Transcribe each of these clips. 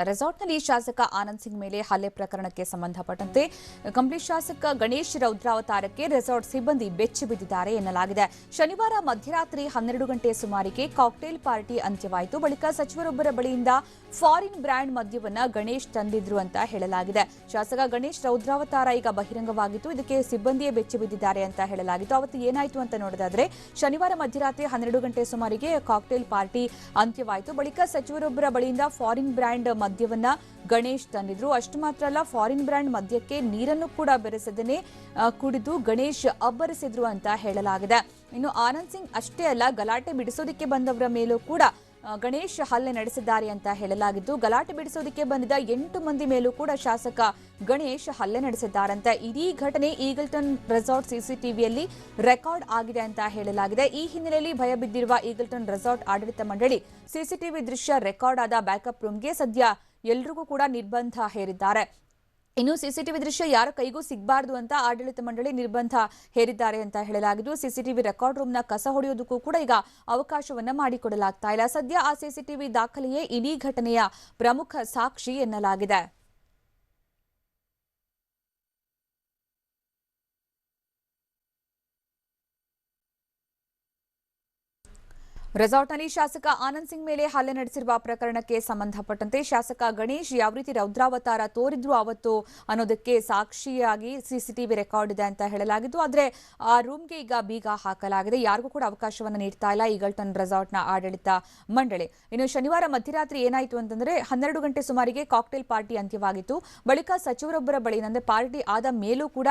ರೆಸಾರ್ಟ್ನಲ್ಲಿ ಶಾಸಕ ಆನಂದ್ ಸಿಂಗ್ ಮೇಲೆ ಹಲ್ಲೆ ಪ್ರಕರಣಕ್ಕೆ ಸಂಬಂಧಪಟ್ಟಂತೆ ಕಂಪ್ಲಿ ಶಾಸಕ ಗಣೇಶ್ ರೌದ್ರಾವತಾರಕ್ಕೆ ರೆಸಾರ್ಟ್ ಸಿಬ್ಬಂದಿ ಬೆಚ್ಚಿ ಬಿದ್ದಿದ್ದಾರೆ ಎನ್ನಲಾಗಿದೆ. ಶನಿವಾರ ಮಧ್ಯರಾತ್ರಿ 12 ಗಂಟೆ ಸುಮಾರಿಗೆ ಕಾಕ್ಟೇಲ್ ಪಾರ್ಟಿ ಅಂತ್ಯವಾಯಿತು. ಬಳಿಕ ಸಚಿವರೊಬ್ಬರ ಬಳಿಯಿಂದ ಫಾರಿನ್ ಬ್ರ್ಯಾಂಡ್ ಮದ್ಯವನ್ನ ಗಣೇಶ್ ತಂದಿದ್ರು ಅಂತ ಹೇಳಲಾಗಿದೆ. ಶಾಸಕ ಗಣೇಶ್ ರೌದ್ರಾವತಾರ ಈಗ ಬಹಿರಂಗವಾಗಿತ್ತು. ಇದಕ್ಕೆ ಸಿಬ್ಬಂದಿಯೇ ಬೆಚ್ಚಿ ಬಿದ್ದಿದ್ದಾರೆ ಅಂತ ಹೇಳಲಾಗಿತ್ತು. ಅವತ್ತು ಏನಾಯಿತು ಅಂತ ನೋಡೋದಾದ್ರೆ, ಶನಿವಾರ ಮಧ್ಯರಾತ್ರಿ 12 ಗಂಟೆ ಸುಮಾರಿಗೆ ಕಾಕ್ಟೇಲ್ ಪಾರ್ಟಿ ಅಂತ್ಯವಾಯಿತು. ಬಳಿಕ ಸಚಿವರೊಬ್ಬರ ಬಳಿಯಿಂದ ಫಾರಿನ್ ಬ್ರ್ಯಾಂಡ್ ಮದ್ಯವನ್ನ ಗಣೇಶ್ ತಂದಿದ್ರು. ಅಷ್ಟು ಮಾತ್ರ ಅಲ್ಲ, ಫಾರಿನ್ ಬ್ರ್ಯಾಂಡ್ ಮದ್ಯಕ್ಕೆ ನೀರನ್ನು ಕೂಡ ಬೆರೆಸದೇನೆ ಕುಡಿದು ಗಣೇಶ್ ಅಬ್ಬರಿಸಿದ್ರು ಅಂತ ಹೇಳಲಾಗಿದೆ. ಇನ್ನು ಆನಂದ್ ಸಿಂಗ್ ಅಷ್ಟೇ ಅಲ್ಲ, ಗಲಾಟೆ ಬಿಡಿಸೋದಕ್ಕೆ ಬಂದವರ ಮೇಲೂ ಕೂಡ ಗಣೇಶ್ ಹಲ್ಲೆ ನಡೆಸಿದ್ದಾರೆ ಅಂತ ಹೇಳಲಾಗಿದ್ದು, ಗಲಾಟೆ ಬಿಡಿಸೋದಕ್ಕೆ ಬಂದಿದ್ದ 8 ಮಂದಿ ಮೇಲೂ ಕೂಡ ಶಾಸಕ ಗಣೇಶ್ ಹಲ್ಲೆ ನಡೆಸಿದ್ದಾರಂತೆ. ಇಡೀ ಘಟನೆ ಈಗಲ್ಟನ್ ರೆಸಾರ್ಟ್ ಸಿಸಿಟಿವಿಯಲ್ಲಿ ರೆಕಾರ್ಡ್ ಆಗಿದೆ ಅಂತ ಹೇಳಲಾಗಿದೆ. ಈ ಹಿನ್ನೆಲೆಯಲ್ಲಿ ಭಯ ಬಿದ್ದಿರುವ ಈಗಲ್ಟನ್ ರೆಸಾರ್ಟ್ ಆಡಳಿತ ಮಂಡಳಿ ಸಿಸಿಟಿವಿ ದೃಶ್ಯ ರೆಕಾರ್ಡ್ ಆದ ಬ್ಯಾಕಪ್ ರೂಮ್ಗೆ ಸದ್ಯ ಎಲ್ರಿಗೂ ಕೂಡ ನಿರ್ಬಂಧ ಹೇರಿದ್ದಾರೆ. ಇನ್ನು ಸಿಸಿಟಿವಿ ದೃಶ್ಯ ಯಾರ ಕೈಗೂ ಸಿಗಬಾರದು ಅಂತ ಆಡಳಿತ ಮಂಡಳಿ ನಿರ್ಬಂಧ ಹೇರಿದ್ದಾರೆ ಅಂತ ಹೇಳಲಾಗಿದ್ದು, ಸಿಸಿಟಿವಿ ರೆಕಾರ್ಡ್ ರೂಮ್ನ ಕಸ ಹೊಡೆಯೋದಕ್ಕೂ ಕೂಡ ಈಗ ಅವಕಾಶವನ್ನ ಮಾಡಿಕೊಡಲಾಗ್ತಾ ಇಲ್ಲ. ಸದ್ಯ ಆ ಸಿಸಿಟಿವಿ ದಾಖಲೆಯೇ ಇಡೀ ಘಟನೆಯ ಪ್ರಮುಖ ಸಾಕ್ಷಿ ಎನ್ನಲಾಗಿದೆ. ರೆಸಾರ್ಟ್ನಲ್ಲಿ ಶಾಸಕ ಆನಂದ್ ಸಿಂಗ್ ಮೇಲೆ ಹಲ್ಲೆ ನಡೆಸಿರುವ ಪ್ರಕರಣಕ್ಕೆ ಸಂಬಂಧಪಟ್ಟಂತೆ ಶಾಸಕ ಗಣೇಶ್ ಯಾವ ರೀತಿ ರೌದ್ರಾವತಾರ ತೋರಿದ್ರು ಅವತ್ತು ಅನ್ನೋದಕ್ಕೆ ಸಾಕ್ಷಿಯಾಗಿ ಸಿಸಿಟಿವಿ ರೆಕಾರ್ಡ್ ಇದೆ ಅಂತ ಹೇಳಲಾಗಿದ್ದು, ಆದರೆ ಆ ರೂಮ್ಗೆ ಈಗ ಬೀಗ ಹಾಕಲಾಗಿದೆ. ಯಾರಿಗೂ ಕೂಡ ಅವಕಾಶವನ್ನು ನೀಡ್ತಾ ಇಲ್ಲ ಈಗಲ್ಟನ್ ರೆಸಾರ್ಟ್ನ ಆಡಳಿತ ಮಂಡಳಿ. ಇನ್ನು ಶನಿವಾರ ಮಧ್ಯರಾತ್ರಿ ಏನಾಯಿತು ಅಂತಂದ್ರೆ, 12 ಗಂಟೆ ಸುಮಾರಿಗೆ ಕಾಕ್ಟೇಲ್ ಪಾರ್ಟಿ ಅಂತ್ಯವಾಗಿತ್ತು. ಬಳಿಕ ಸಚಿವರೊಬ್ಬರ ಬಳಿ ಅಂದ್ರೆ ಪಾರ್ಟಿ ಆದ ಮೇಲೂ ಕೂಡ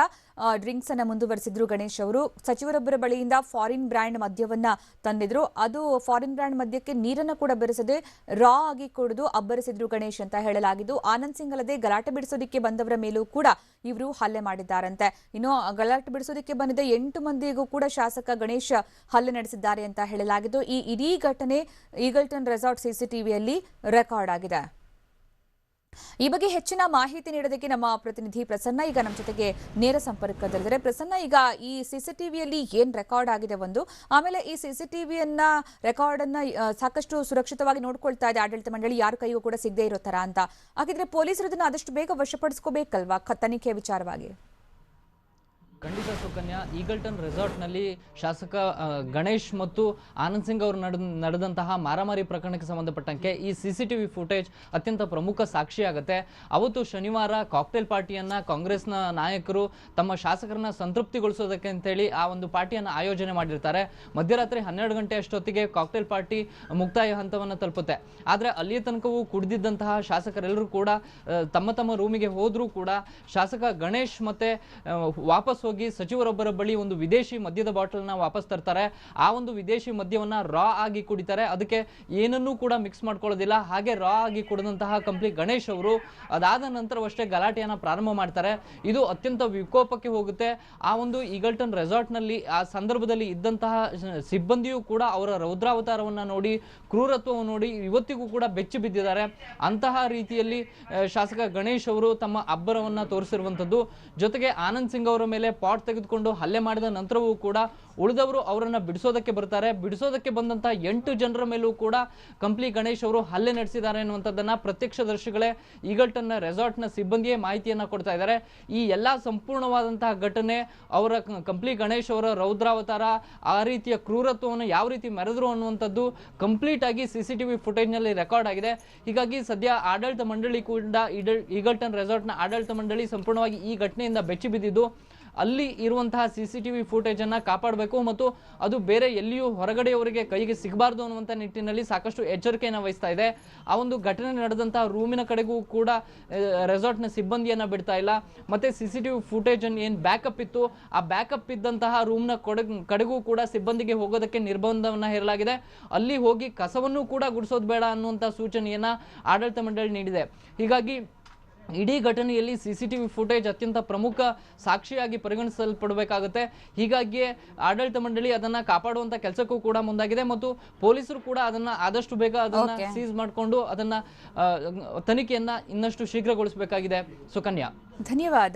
ಡ್ರಿಂಕ್ಸ್ ಅನ್ನ ಮುಂದುವರೆಸಿದ್ರು ಗಣೇಶ್ ಅವರು. ಸಚಿವರೊಬ್ಬರ ಬಳಿಯಿಂದ ಫಾರಿನ್ ಬ್ರ್ಯಾಂಡ್ ಮದ್ಯವನ್ನ ತಂದಿದ್ರು. ಅದು ಫಾರಿನ್ ಬ್ರ್ಯಾಂಡ್ ಮದ್ಯಕ್ಕೆ ನೀರನ್ನು ಕೂಡ ಬೆರೆಸದೆ ರಾ ಆಗಿ ಕುಡಿದು ಅಬ್ಬರಿಸಿದ್ರು ಗಣೇಶ್ ಅಂತ ಹೇಳಲಾಗಿದ್ದು, ಆನಂದ್ ಸಿಂಗ್ ಅಲ್ಲದೆ ಗಲಾಟೆ ಬಿಡಿಸೋದಕ್ಕೆ ಬಂದವರ ಮೇಲೂ ಕೂಡ ಇವರು ಹಲ್ಲೆ ಮಾಡಿದ್ದಾರಂತೆ. ಇನ್ನು ಗಲಾಟೆ ಬಿಡಿಸೋದಕ್ಕೆ ಬಂದಿದ್ದ 8 ಮಂದಿಗೂ ಕೂಡ ಶಾಸಕ ಗಣೇಶ್ ಹಲ್ಲೆ ನಡೆಸಿದ್ದಾರೆ ಅಂತ ಹೇಳಲಾಗಿದ್ದು, ಈ ಇಡೀ ಘಟನೆ ಈಗಲ್ಟನ್ ರೆಸಾರ್ಟ್ ಸಿಸಿಟಿವಿಯಲ್ಲಿ ರೆಕಾರ್ಡ್ ಆಗಿದೆ. ಈ ಬಗ್ಗೆ ಹೆಚ್ಚಿನ ಮಾಹಿತಿ ನೀಡೋದಕ್ಕೆ ನಮ್ಮ ಪ್ರತಿನಿಧಿ ಪ್ರಸನ್ನ ಈಗ ನಮ್ಮ ಜೊತೆಗೆ ನೇರ ಸಂಪರ್ಕದಲ್ಲಿದ್ದಾರೆ. ಪ್ರಸನ್ನ, ಈಗ ಈ ಸಿಸಿಟಿವಿಯಲ್ಲಿ ಏನ್ ರೆಕಾರ್ಡ್ ಆಗಿದೆ ಒಂದು, ಆಮೇಲೆ ಈ ಸಿಸಿಟಿವಿಯನ್ನ ರೆಕಾರ್ಡ್ ಅನ್ನ ಸಾಕಷ್ಟು ಸುರಕ್ಷಿತವಾಗಿ ನೋಡ್ಕೊಳ್ತಾ ಇದೆ ಆಡಳಿತ ಮಂಡಳಿ, ಯಾರ ಕೈಗೂ ಕೂಡ ಸಿಗದೆ ಇರೋ ತರ ಅಂತ. ಹಾಗಿದ್ರೆ ಪೊಲೀಸರು ಇದನ್ನ ಆದಷ್ಟು ಬೇಗ ವಶಪಡಿಸ್ಕೋಬೇಕಲ್ವಾ ತನಿಖೆ ವಿಚಾರವಾಗಿ? ಖಂಡಿತ ಸುಕನ್ಯಾ, ಈಗಲ್ಟನ್ ರೆಸಾರ್ಟ್ನಲ್ಲಿ ಶಾಸಕ ಗಣೇಶ್ ಮತ್ತು ಆನಂದ್ ಸಿಂಗ್ ಅವರು ನಡೆದಂತಹ ಮಾರಾಮಾರಿ ಪ್ರಕರಣಕ್ಕೆ ಸಂಬಂಧಪಟ್ಟಂತೆ ಈ ಸಿಸಿಟಿವಿ ಫುಟೇಜ್ ಅತ್ಯಂತ ಪ್ರಮುಖ ಸಾಕ್ಷಿಯಾಗುತ್ತೆ. ಅವತ್ತು ಶನಿವಾರ ಕಾಕ್ಟೇಲ್ ಪಾರ್ಟಿಯನ್ನ ಕಾಂಗ್ರೆಸ್ನ ನಾಯಕರು ತಮ್ಮ ಶಾಸಕರನ್ನ ಸಂತೃಪ್ತಿಗೊಳಿಸೋದಕ್ಕೆ ಅಂತೇಳಿ ಆ ಒಂದು ಪಾರ್ಟಿಯನ್ನು ಆಯೋಜನೆ ಮಾಡಿರ್ತಾರೆ. ಮಧ್ಯರಾತ್ರಿ 12 ಗಂಟೆ ಅಷ್ಟೊತ್ತಿಗೆ ಕಾಕ್ಟೇಲ್ ಪಾರ್ಟಿ ಮುಕ್ತಾಯ ಹಂತವನ್ನು ತಲುಪುತ್ತೆ. ಆದರೆ ಅಲ್ಲಿಯ ತನಕವೂ ಕುಡಿದಿದ್ದಂತಹ ಶಾಸಕರೆಲ್ಲರೂ ಕೂಡ ತಮ್ಮ ತಮ್ಮ ರೂಮಿಗೆ ಹೋದ್ರೂ ಕೂಡ ಶಾಸಕ ಗಣೇಶ್ ಮತ್ತೆ ವಾಪಸ್ ಹೋಗಿ ಸಚಿವರೊಬ್ಬರ ಬಳಿ ಒಂದು ವಿದೇಶಿ ಮದ್ಯದ ಬಾಟಲ್ನ ವಾಪಸ್ ತರ್ತಾರೆ. ಆ ಒಂದು ವಿದೇಶಿ ಮದ್ಯವನ್ನ ರಾ ಆಗಿ ಕುಡಿತಾರೆ. ಅದಕ್ಕೆ ಏನನ್ನೂ ಕೂಡ ಮಿಕ್ಸ್ ಮಾಡ್ಕೊಳ್ಳೋದಿಲ್ಲ. ಹಾಗೆ ರಾ ಆಗಿ ಕುಡಿದಂತಹ ಕಂಪ್ಲಿ ಗಣೇಶ್ ಅವರು ಅದಾದ ನಂತರವಷ್ಟೇ ಗಲಾಟೆಯನ್ನ ಪ್ರಾರಂಭ ಮಾಡ್ತಾರೆ. ಇದು ಅತ್ಯಂತ ವಿಕೋಪಕ್ಕೆ ಹೋಗುತ್ತೆ. ಆ ಒಂದು ಈಗಲ್ಟನ್ ರೆಸಾರ್ಟ್ ನಲ್ಲಿ ಆ ಸಂದರ್ಭದಲ್ಲಿ ಇದ್ದಂತಹ ಸಿಬ್ಬಂದಿಯೂ ಕೂಡ ಅವರ ರೌದ್ರಾವತಾರವನ್ನ ನೋಡಿ, ಕ್ರೂರತ್ವವನ್ನು ನೋಡಿ ಇವತ್ತಿಗೂ ಕೂಡ ಬೆಚ್ಚಿ ಬಿದ್ದಿದ್ದಾರೆ. ಅಂತಹ ರೀತಿಯಲ್ಲಿ ಶಾಸಕ ಗಣೇಶ್ ಅವರು ತಮ್ಮ ಅಬ್ಬರವನ್ನ ತೋರಿಸಿರುವಂತದ್ದು. ಜೊತೆಗೆ ಆನಂದ್ ಸಿಂಗ್ ಅವರ ಮೇಲೆ ಪಾಟ್ ತೆಗೆದುಕೊಂಡು ಹಲ್ಲೆ ಮಾಡಿದ ನಂತರವೂ ಕೂಡ ಉಳಿದವರು ಅವರನ್ನ ಬಿಡಿಸೋದಕ್ಕೆ ಬರ್ತಾರೆ. ಬಿಡಿಸೋದಕ್ಕೆ ಬಂದಂತಹ 8 ಜನರ ಮೇಲೂ ಕೂಡ ಕಂಪ್ಲಿ ಗಣೇಶ್ ಅವರು ಹಲ್ಲೆ ನಡೆಸಿದ್ದಾರೆ ಅನ್ನುವಂಥದ್ದನ್ನ ಪ್ರತ್ಯಕ್ಷದರ್ಶಿಗಳೇ ಈಗಲ್ಟನ್ ರೆಸಾರ್ಟ್ನ ಸಿಬ್ಬಂದಿಯೇ ಮಾಹಿತಿಯನ್ನ ಕೊಡ್ತಾ ಇದ್ದಾರೆ. ಈ ಎಲ್ಲಾ ಸಂಪೂರ್ಣವಾದಂತಹ ಘಟನೆ, ಅವರ ಕಂಪ್ಲಿ ಗಣೇಶ್ ಅವರ ರೌದ್ರಾವತಾರ, ಆ ರೀತಿಯ ಕ್ರೂರತ್ವವನ್ನು ಯಾವ ರೀತಿ ಮೆರೆದ್ರು ಅನ್ನುವಂಥದ್ದು ಕಂಪ್ಲೀಟ್ ಆಗಿ ಸಿಸಿಟಿವಿ ಫುಟೇಜ್ ನಲ್ಲಿ ರೆಕಾರ್ಡ್ ಆಗಿದೆ. ಹೀಗಾಗಿ ಸದ್ಯ ಆಡಳಿತ ಮಂಡಳಿ ಕೂಡ ಈಗಲ್ಟನ್ ರೆಸಾರ್ಟ್ನ ಆಡಳಿತ ಮಂಡಳಿ ಸಂಪೂರ್ಣವಾಗಿ ಈ ಘಟನೆಯಿಂದ ಬೆಚ್ಚಿ ಬಿದ್ದಿದ್ದು, ಅಲ್ಲಿ ಇರುವಂತಹ ಸಿಸಿಟಿವಿ ಫುಟೇಜ್ ಅನ್ನ ಕಾಪಾಡಬೇಕು ಮತ್ತು ಅದು ಬೇರೆ ಎಲ್ಲಿಯೂ ಹೊರಗಡೆಯವರಿಗೆ ಕೈಗೆ ಸಿಗಬಾರ್ದು ಅನ್ನುವಂಥ ನಿಟ್ಟಿನಲ್ಲಿ ಸಾಕಷ್ಟು ಎಚ್ಚರಿಕೆಯನ್ನು ವಹಿಸ್ತಾ ಇದೆ. ಆ ಒಂದು ಘಟನೆ ನಡೆದಂತಹ ರೂಮಿನ ಕಡೆಗೂ ಕೂಡ ರೆಸಾರ್ಟ್ನ ಸಿಬ್ಬಂದಿಯನ್ನ ಬಿಡ್ತಾ ಇಲ್ಲ. ಮತ್ತೆ ಸಿಸಿಟಿವಿ ಫುಟೇಜ್ ಏನು ಬ್ಯಾಕಪ್ ಇತ್ತು, ಆ ಬ್ಯಾಕಪ್ ಇದ್ದಂತಹ ರೂಮ್ನ ಕಡೆಗೂ ಕೂಡ ಸಿಬ್ಬಂದಿಗೆ ಹೋಗೋದಕ್ಕೆ ನಿರ್ಬಂಧವನ್ನ ಹೇರಲಾಗಿದೆ. ಅಲ್ಲಿ ಹೋಗಿ ಕಸವನ್ನು ಕೂಡ ಗುಡಿಸೋದು ಬೇಡ ಅನ್ನುವಂಥ ಸೂಚನೆಯನ್ನ ಆಡಳಿತ ಮಂಡಳಿ ನೀಡಿದೆ. ಹೀಗಾಗಿ ಇಡೀ ಘಟನೆಯಲ್ಲಿ ಸಿಸಿಟಿವಿ ಫುಟೇಜ್ ಅತ್ಯಂತ ಪ್ರಮುಖ ಸಾಕ್ಷಿಯಾಗಿ ಪರಿಗಣಿಸಲ್ಪಡಬೇಕಾಗುತ್ತೆ. ಹೀಗಾಗಿಯೇ ಆಡಳಿತ ಮಂಡಳಿ ಅದನ್ನ ಕಾಪಾಡುವಂತ ಕೆಲಸಕ್ಕೂ ಕೂಡ ಮುಂದಾಗಿದೆ ಮತ್ತು ಪೊಲೀಸರು ಕೂಡ ಅದನ್ನ ಆದಷ್ಟು ಬೇಗ ಅದನ್ನ ಸೀಸ್ ಮಾಡಿಕೊಂಡು ಅದನ್ನ ತನಿಖೆಯನ್ನ ಇನ್ನಷ್ಟು ಶೀಘ್ರಗೊಳಿಸಬೇಕಾಗಿದೆ. ಸುಕನ್ಯಾ, ಧನ್ಯವಾದ.